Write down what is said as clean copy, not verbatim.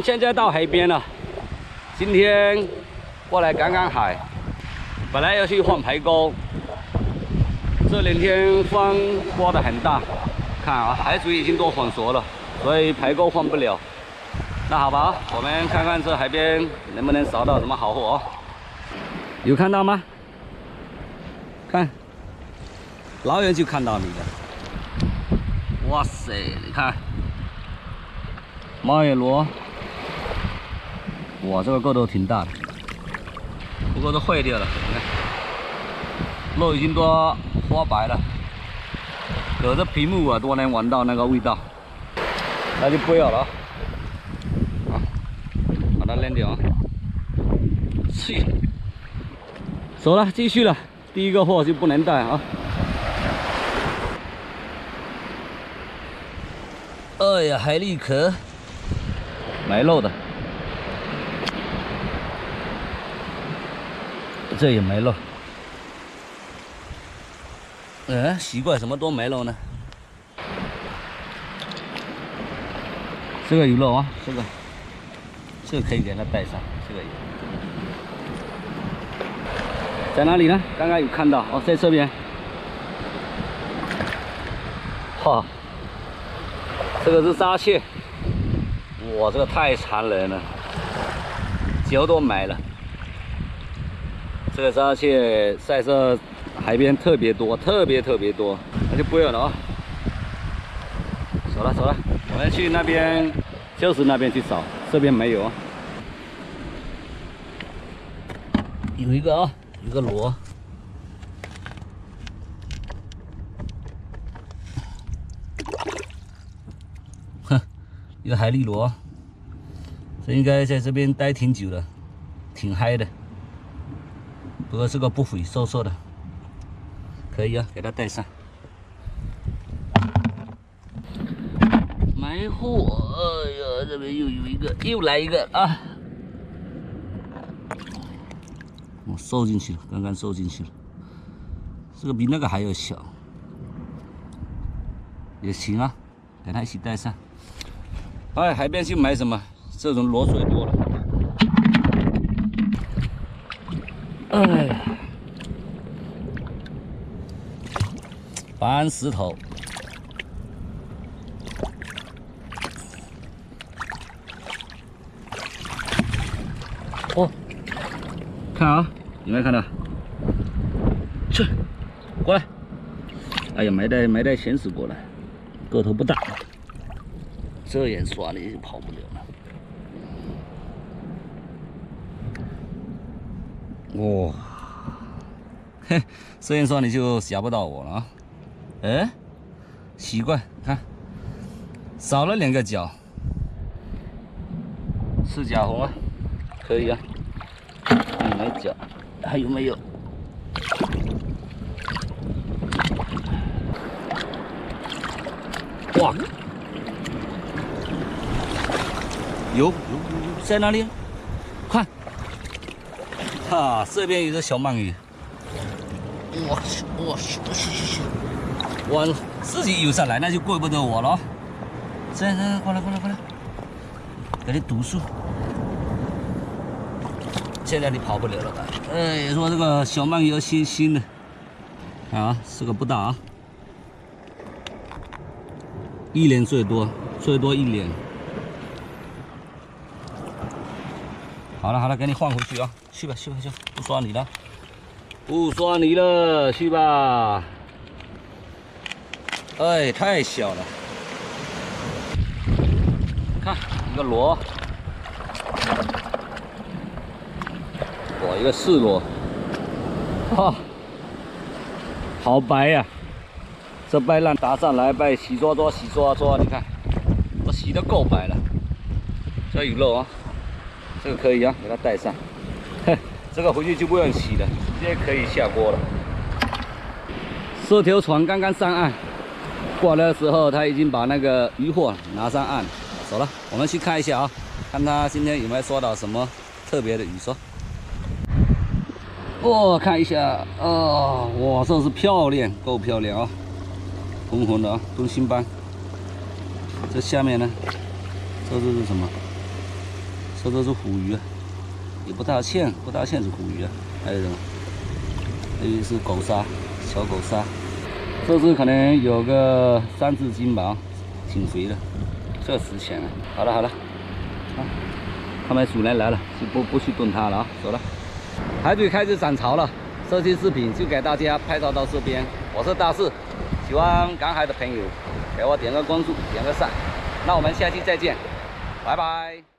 现在到海边了。今天过来赶赶海，本来要去换排钩，这2天风刮得很大，看啊，海水已经都混熟了，所以排钩换不了。那好吧，我们看看这海边能不能扫到什么好货哦。有看到吗？看，老远就看到你了。哇塞，你看，猫眼螺，哇，这个个头挺大的，不过都坏掉了，你看，肉已经都花白了，隔着屏幕啊都能闻到那个味道，那就不要了啊，把它扔掉啊，去，走了，继续了，第一个货就不能带啊。哎呀，海蛎壳，买肉的，这也没肉。奇怪，什么都没肉呢？这个有肉啊，这个可以给它带上，这个有。在哪里呢？刚刚有看到哦，在这边。哈。这个是沙蟹，哇，这个太残忍了，脚都没了。这个沙蟹在这海边特别多，特别多，那就不要了啊。走了，我们去那边，就是那边去找，这边没有啊。有一个啊，有个螺。一个海蛎螺，这应该在这边待挺久了，挺嗨的。不过这个不肥，瘦瘦的，可以啊，给它带上。埋货，哎呀，这边又有一个，又来一个啊！我收进去了，刚刚收进去了。这个比那个还要小，也行啊，给它一起带上。哎，海边去买什么？这种螺水多了。哎，搬石头。哦，看啊，有没有看到？去，过来。哎呀，没带钳子过来，个头不大。这眼刷你就跑不了了。哇，嘿，这眼刷你就吓不到我了啊！哎，奇怪，看少了2个角，赤脚红啊，可以啊。没角，还有没有？哇！有，在哪里？看，哈，这边有个小鳗鱼。我去！我自己游上来，那就怪不得我了。过来，给你堵住。现在你跑不了了吧？哎，说这个小鳗鱼要新的，啊，这个不大啊，1年最多1年。好了，给你换回去啊！去吧，不刷你了，去吧。哎，太小了。看一个螺，哇，一个4螺，哈，好白呀！这白浪打上来，被洗刷，你看，我洗得够白了。这有肉啊。这个可以啊，给它带上。嘿，这个回去就不用洗了，直接可以下锅了。这条船刚刚上岸，过来的时候他已经把那个渔获拿上岸。走了，我们去看一下啊，看他今天有没有刷到什么特别的鱼刷。哦，看一下，哦，哇，这是漂亮，够漂亮啊，红红的啊，中心斑。这下面呢，这是什么？这都是虎鱼啊，也不大芡是虎鱼啊，还有什么？这里是狗鲨，小狗鲨，这只可能有个3至斤吧，挺肥的，这值钱啊！好了，啊，看买鼠来了，就不去炖它了啊，走了。海水开始涨潮了，这期视频就给大家拍照到这边，我是大士，喜欢赶海的朋友给我点个关注，点个赞，那我们下期再见，拜拜。